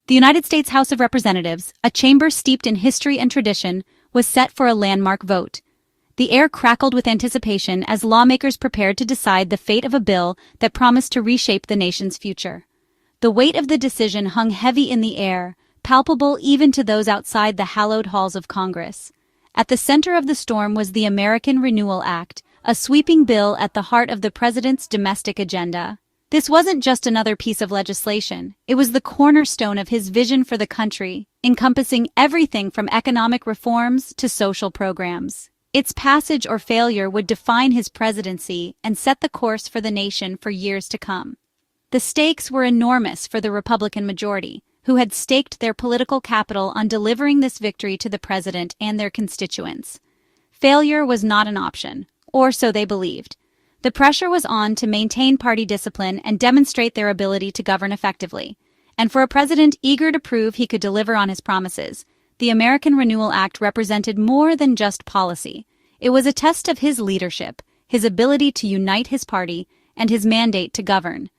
The United States House of Representatives, a chamber steeped in history and tradition, was set for a landmark vote. The air crackled with anticipation as lawmakers prepared to decide the fate of a bill that promised to reshape the nation's future. The weight of the decision hung heavy in the air, palpable even to those outside the hallowed halls of Congress. At the center of the storm was the American Renewal Act, a sweeping bill at the heart of the president's domestic agenda. This wasn't just another piece of legislation. It was the cornerstone of his vision for the country, encompassing everything from economic reforms to social programs. Its passage or failure would define his presidency and set the course for the nation for years to come. The stakes were enormous for the Republican majority, who had staked their political capital on delivering this victory to the president and their constituents. Failure was not an option, or so they believed. The pressure was on to maintain party discipline and demonstrate their ability to govern effectively. And for a president eager to prove he could deliver on his promises, the American Renewal Act represented more than just policy. It was a test of his leadership, his ability to unite his party, and his mandate to govern.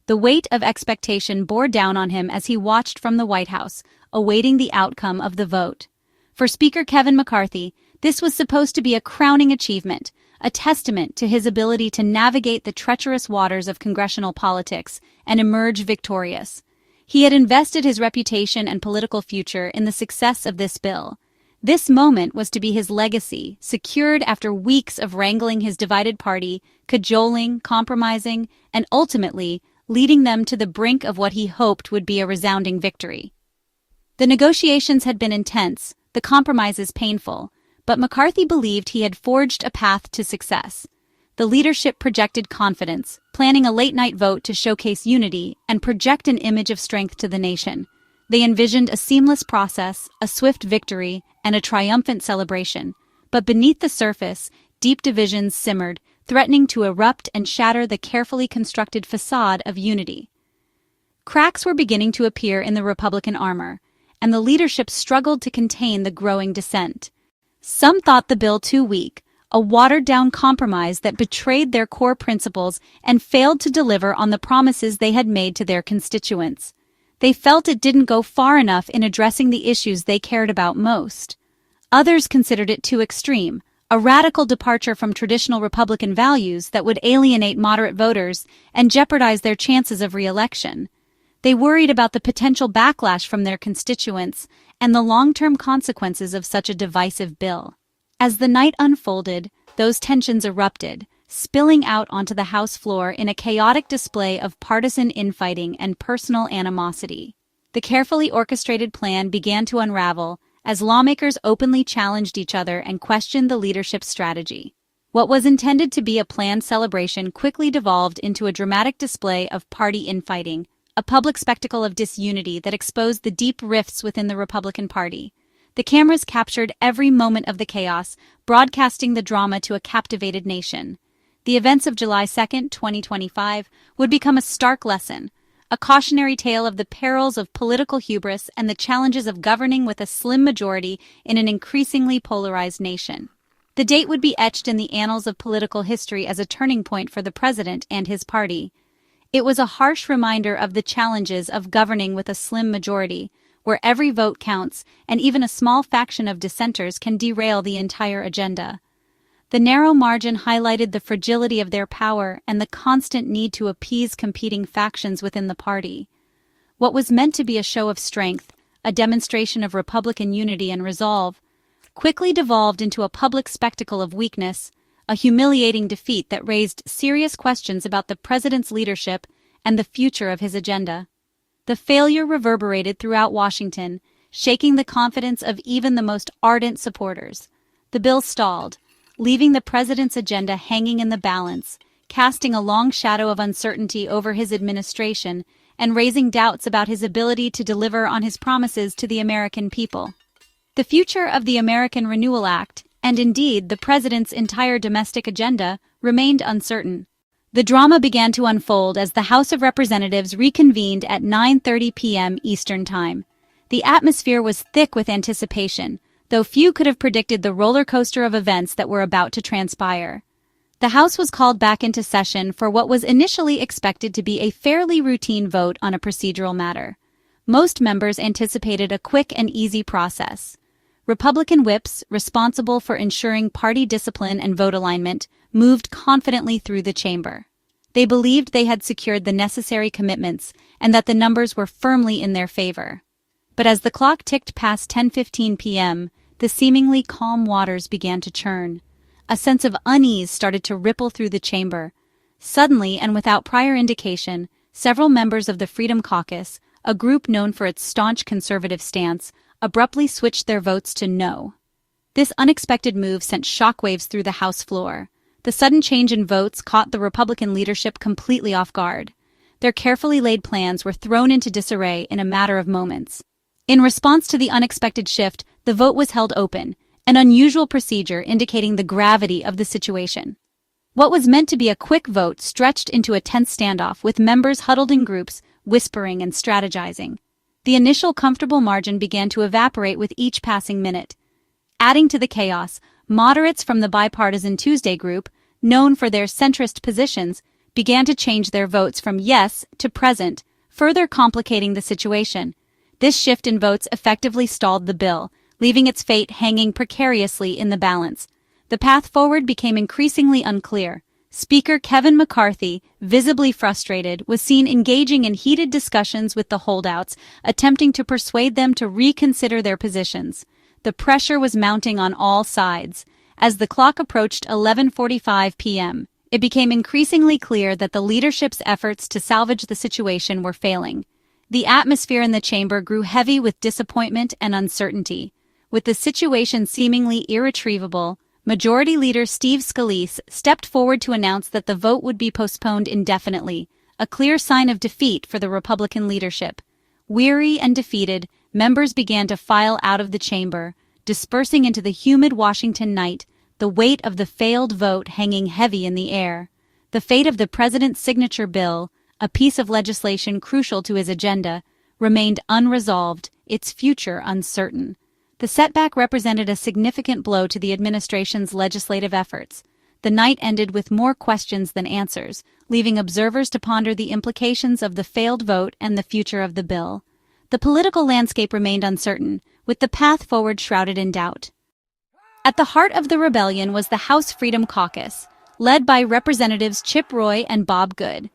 The weight of expectation bore down on him as he watched from the White House, awaiting the outcome of the vote. For Speaker Kevin McCarthy, this was supposed to be a crowning achievement, a testament to his ability to navigate the treacherous waters of congressional politics and emerge victorious. He had invested his reputation and political future in the success of this bill. This moment was to be his legacy, secured after weeks of wrangling his divided party, cajoling, compromising, and ultimately leading them to the brink of what he hoped would be a resounding victory. The negotiations had been intense, the compromises painful, but McCarthy believed he had forged a path to success. The leadership projected confidence, planning a late-night vote to showcase unity and project an image of strength to the nation. They envisioned a seamless process, a swift victory, and a triumphant celebration. But beneath the surface, deep divisions simmered, threatening to erupt and shatter the carefully constructed facade of unity. Cracks were beginning to appear in the Republican armor, and the leadership struggled to contain the growing dissent. Some thought the bill too weak, a watered-down compromise that betrayed their core principles and failed to deliver on the promises they had made to their constituents. They felt it didn't go far enough in addressing the issues they cared about most. Others considered it too extreme, a radical departure from traditional Republican values that would alienate moderate voters and jeopardize their chances of re-election. They worried about the potential backlash from their constituents and the long-term consequences of such a divisive bill. As the night unfolded, those tensions erupted, spilling out onto the House floor in a chaotic display of partisan infighting and personal animosity. The carefully orchestrated plan began to unravel as lawmakers openly challenged each other and questioned the leadership's strategy. What was intended to be a planned celebration quickly devolved into a dramatic display of party infighting, a public spectacle of disunity that exposed the deep rifts within the Republican Party. The cameras captured every moment of the chaos, broadcasting the drama to a captivated nation. The events of July 2, 2025, would become a stark lesson, a cautionary tale of the perils of political hubris and the challenges of governing with a slim majority in an increasingly polarized nation. The date would be etched in the annals of political history as a turning point for the president and his party. It was a harsh reminder of the challenges of governing with a slim majority, where every vote counts and even a small faction of dissenters can derail the entire agenda. The narrow margin highlighted the fragility of their power and the constant need to appease competing factions within the party. What was meant to be a show of strength, a demonstration of Republican unity and resolve, quickly devolved into a public spectacle of weakness, a humiliating defeat that raised serious questions about the president's leadership and the future of his agenda. The failure reverberated throughout Washington, shaking the confidence of even the most ardent supporters. The bill stalled, leaving the president's agenda hanging in the balance, casting a long shadow of uncertainty over his administration and raising doubts about his ability to deliver on his promises to the American people. The future of the American Renewal Act, and indeed the president's entire domestic agenda, remained uncertain. The drama began to unfold as the House of Representatives reconvened at 9:30 p.m. Eastern Time. The atmosphere was thick with anticipation, though few could have predicted the roller coaster of events that were about to transpire. The House was called back into session for what was initially expected to be a fairly routine vote on a procedural matter. Most members anticipated a quick and easy process. Republican whips, responsible for ensuring party discipline and vote alignment, moved confidently through the chamber. They believed they had secured the necessary commitments and that the numbers were firmly in their favor. But as the clock ticked past 10:15 p.m., the seemingly calm waters began to churn. A sense of unease started to ripple through the chamber. Suddenly, and without prior indication, several members of the Freedom Caucus, a group known for its staunch conservative stance, abruptly switched their votes to no. This unexpected move sent shockwaves through the House floor. The sudden change in votes caught the Republican leadership completely off guard. Their carefully laid plans were thrown into disarray in a matter of moments. In response to the unexpected shift, the vote was held open, an unusual procedure indicating the gravity of the situation. What was meant to be a quick vote stretched into a tense standoff, with members huddled in groups, whispering and strategizing. The initial comfortable margin began to evaporate with each passing minute. Adding to the chaos, moderates from the bipartisan Tuesday group, known for their centrist positions, began to change their votes from yes to present, further complicating the situation. This shift in votes effectively stalled the bill, leaving its fate hanging precariously in the balance. The path forward became increasingly unclear. Speaker Kevin McCarthy, visibly frustrated, was seen engaging in heated discussions with the holdouts, attempting to persuade them to reconsider their positions. The pressure was mounting on all sides. As the clock approached 11:45 p.m., it became increasingly clear that the leadership's efforts to salvage the situation were failing. The atmosphere in the chamber grew heavy with disappointment and uncertainty. With the situation seemingly irretrievable, Majority Leader Steve Scalise stepped forward to announce that the vote would be postponed indefinitely, a clear sign of defeat for the Republican leadership. Weary and defeated, members began to file out of the chamber, dispersing into the humid Washington night, the weight of the failed vote hanging heavy in the air. The fate of the president's signature bill, a piece of legislation crucial to his agenda, remained unresolved, its future uncertain. The setback represented a significant blow to the administration's legislative efforts. The night ended with more questions than answers, leaving observers to ponder the implications of the failed vote and the future of the bill. The political landscape remained uncertain, with the path forward shrouded in doubt. At the heart of the rebellion was the House Freedom Caucus, led by Representatives Chip Roy and Bob Good.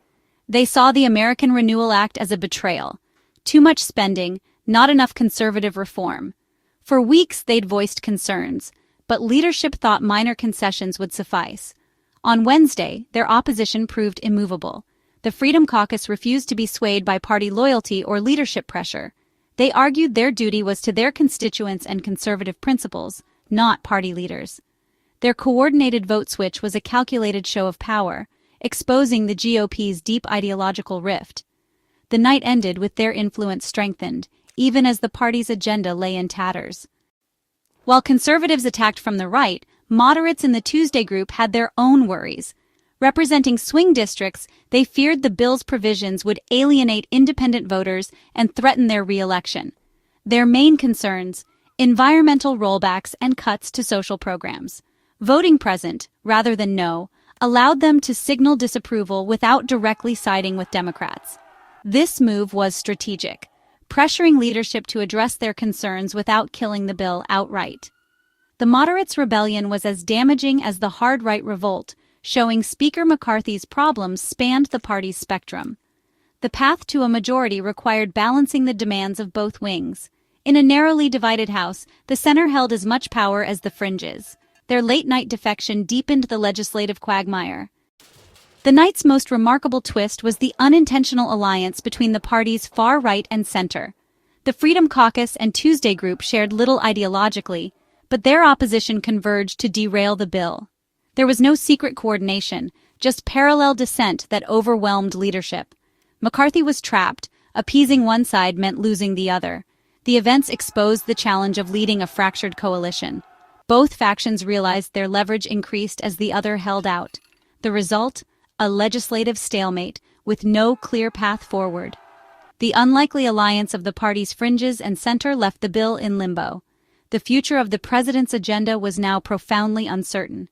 They saw the American Renewal Act as a betrayal. Too much spending, not enough conservative reform. For weeks they'd voiced concerns, but leadership thought minor concessions would suffice. On Wednesday, their opposition proved immovable. The Freedom Caucus refused to be swayed by party loyalty or leadership pressure. They argued their duty was to their constituents and conservative principles, not party leaders. Their coordinated vote switch was a calculated show of power, exposing the GOP's deep ideological rift. The night ended with their influence strengthened, even as the party's agenda lay in tatters. While conservatives attacked from the right, moderates in the Tuesday group had their own worries. Representing swing districts, they feared the bill's provisions would alienate independent voters and threaten their re-election. Their main concerns: environmental rollbacks and cuts to social programs. Voting present, rather than no, allowed them to signal disapproval without directly siding with Democrats. This move was strategic, pressuring leadership to address their concerns without killing the bill outright. The moderates' rebellion was as damaging as the hard-right revolt, showing Speaker McCarthy's problems spanned the party's spectrum. The path to a majority required balancing the demands of both wings. In a narrowly divided House, the center held as much power as the fringes. Their late-night defection deepened the legislative quagmire. The night's most remarkable twist was the unintentional alliance between the party's far right and center. The Freedom Caucus and Tuesday group shared little ideologically, but their opposition converged to derail the bill. There was no secret coordination, just parallel dissent that overwhelmed leadership. McCarthy was trapped. Appeasing one side meant losing the other. The events exposed the challenge of leading a fractured coalition. Both factions realized their leverage increased as the other held out. The result? A legislative stalemate, with no clear path forward. The unlikely alliance of the party's fringes and center left the bill in limbo. The future of the president's agenda was now profoundly uncertain.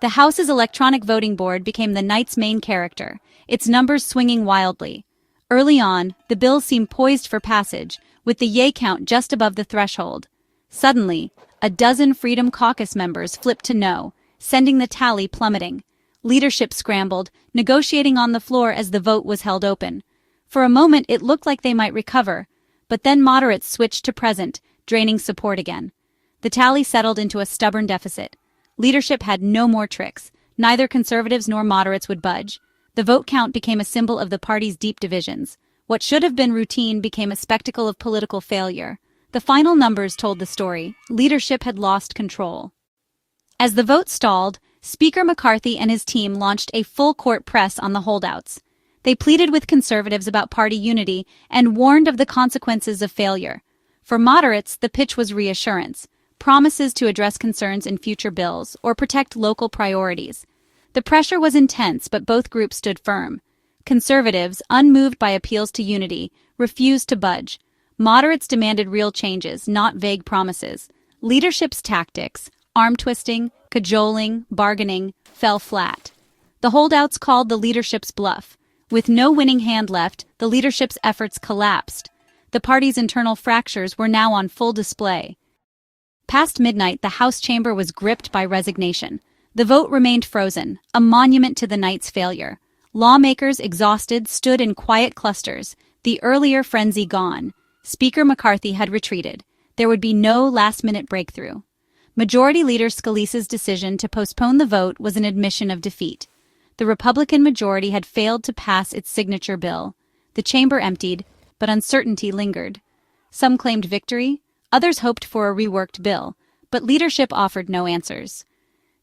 The House's electronic voting board became the night's main character, its numbers swinging wildly. Early on, the bill seemed poised for passage, with the yay count just above the threshold. Suddenly, a dozen Freedom Caucus members flipped to no, sending the tally plummeting. Leadership scrambled, negotiating on the floor as the vote was held open. For a moment it looked like they might recover, but then moderates switched to present, draining support again. The tally settled into a stubborn deficit. Leadership had no more tricks. Neither conservatives nor moderates would budge. The vote count became a symbol of the party's deep divisions. What should have been routine became a spectacle of political failure. The final numbers told the story. Leadership had lost control. As the vote stalled, Speaker McCarthy and his team launched a full-court press on the holdouts. They pleaded with conservatives about party unity and warned of the consequences of failure. For moderates, the pitch was reassurance, promises to address concerns in future bills or protect local priorities. The pressure was intense, but both groups stood firm. Conservatives, unmoved by appeals to unity, refused to budge. Moderates demanded real changes, not vague promises. Leadership's tactics, arm-twisting, cajoling, bargaining, fell flat. The holdouts called the leadership's bluff. With no winning hand left, the leadership's efforts collapsed. The party's internal fractures were now on full display. Past midnight, the House chamber was gripped by resignation. The vote remained frozen, a monument to the night's failure. Lawmakers, exhausted, stood in quiet clusters, the earlier frenzy gone. Speaker McCarthy had retreated. There would be no last-minute breakthrough. Majority Leader Scalise's decision to postpone the vote was an admission of defeat. The Republican majority had failed to pass its signature bill. The chamber emptied, but uncertainty lingered. Some claimed victory, others hoped for a reworked bill, but leadership offered no answers.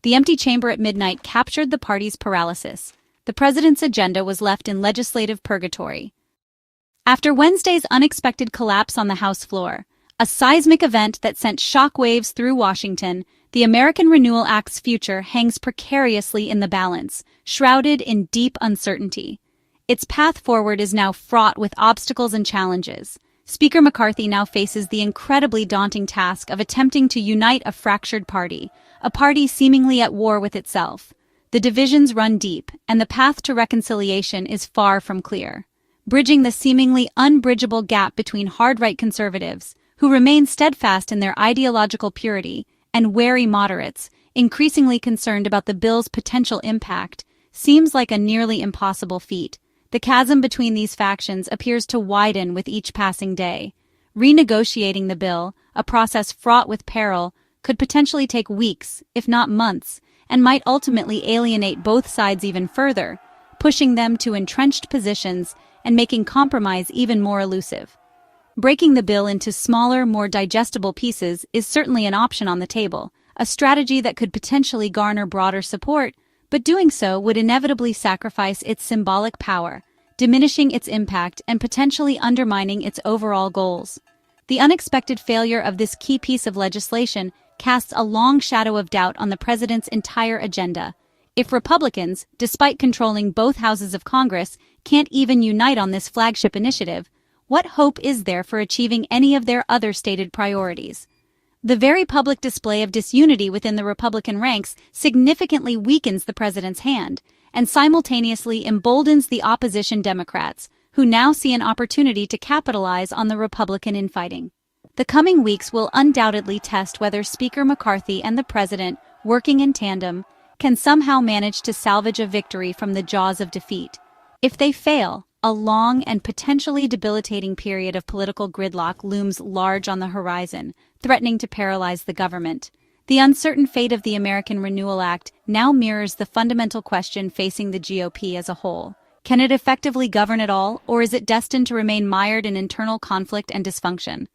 The empty chamber at midnight captured the party's paralysis. The president's agenda was left in legislative purgatory. After Wednesday's unexpected collapse on the House floor, a seismic event that sent shockwaves through Washington, the American Renewal Act's future hangs precariously in the balance, shrouded in deep uncertainty. Its path forward is now fraught with obstacles and challenges. Speaker McCarthy now faces the incredibly daunting task of attempting to unite a fractured party, a party seemingly at war with itself. The divisions run deep, and the path to reconciliation is far from clear. Bridging the seemingly unbridgeable gap between hard-right conservatives, who remain steadfast in their ideological purity, and wary moderates, increasingly concerned about the bill's potential impact, seems like a nearly impossible feat. The chasm between these factions appears to widen with each passing day. Renegotiating the bill, a process fraught with peril, could potentially take weeks, if not months, and might ultimately alienate both sides even further, pushing them to entrenched positions and making compromise even more elusive. Breaking the bill into smaller, more digestible pieces is certainly an option on the table, a strategy that could potentially garner broader support, but doing so would inevitably sacrifice its symbolic power, diminishing its impact and potentially undermining its overall goals. The unexpected failure of this key piece of legislation casts a long shadow of doubt on the president's entire agenda. If Republicans, despite controlling both houses of Congress, can't even unite on this flagship initiative, what hope is there for achieving any of their other stated priorities? The very public display of disunity within the Republican ranks significantly weakens the president's hand and simultaneously emboldens the opposition Democrats, who now see an opportunity to capitalize on the Republican infighting. The coming weeks will undoubtedly test whether Speaker McCarthy and the president, working in tandem, can somehow manage to salvage a victory from the jaws of defeat. If they fail, a long and potentially debilitating period of political gridlock looms large on the horizon, threatening to paralyze the government. The uncertain fate of the American Renewal Act now mirrors the fundamental question facing the GOP as a whole. Can it effectively govern at all, or is it destined to remain mired in internal conflict and dysfunction?